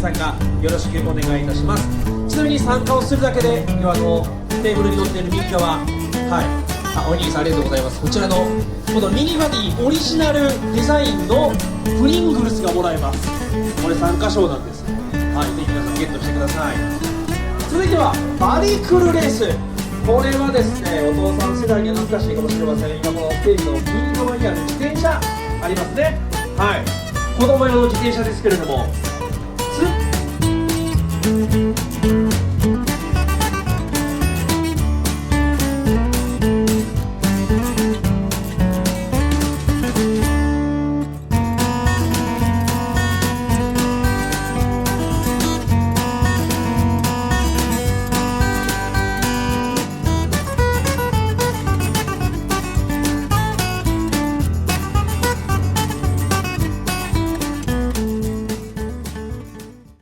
参加よろしくお願いいたします。ちなみに参加をするだけでテーブルに載っている右側、おにぎりさんありがとうございます。こちらのこのミニバディオリジナルデザインのプリングルスがもらえます。これ参加賞なんです。ぜひ皆さんゲットしてください。続いてはバリクルレース。これはですね、お父さん世代には懐かしいかもしれません。今このステージの右側にある自転車ありますね。子供用の自転車ですけれども、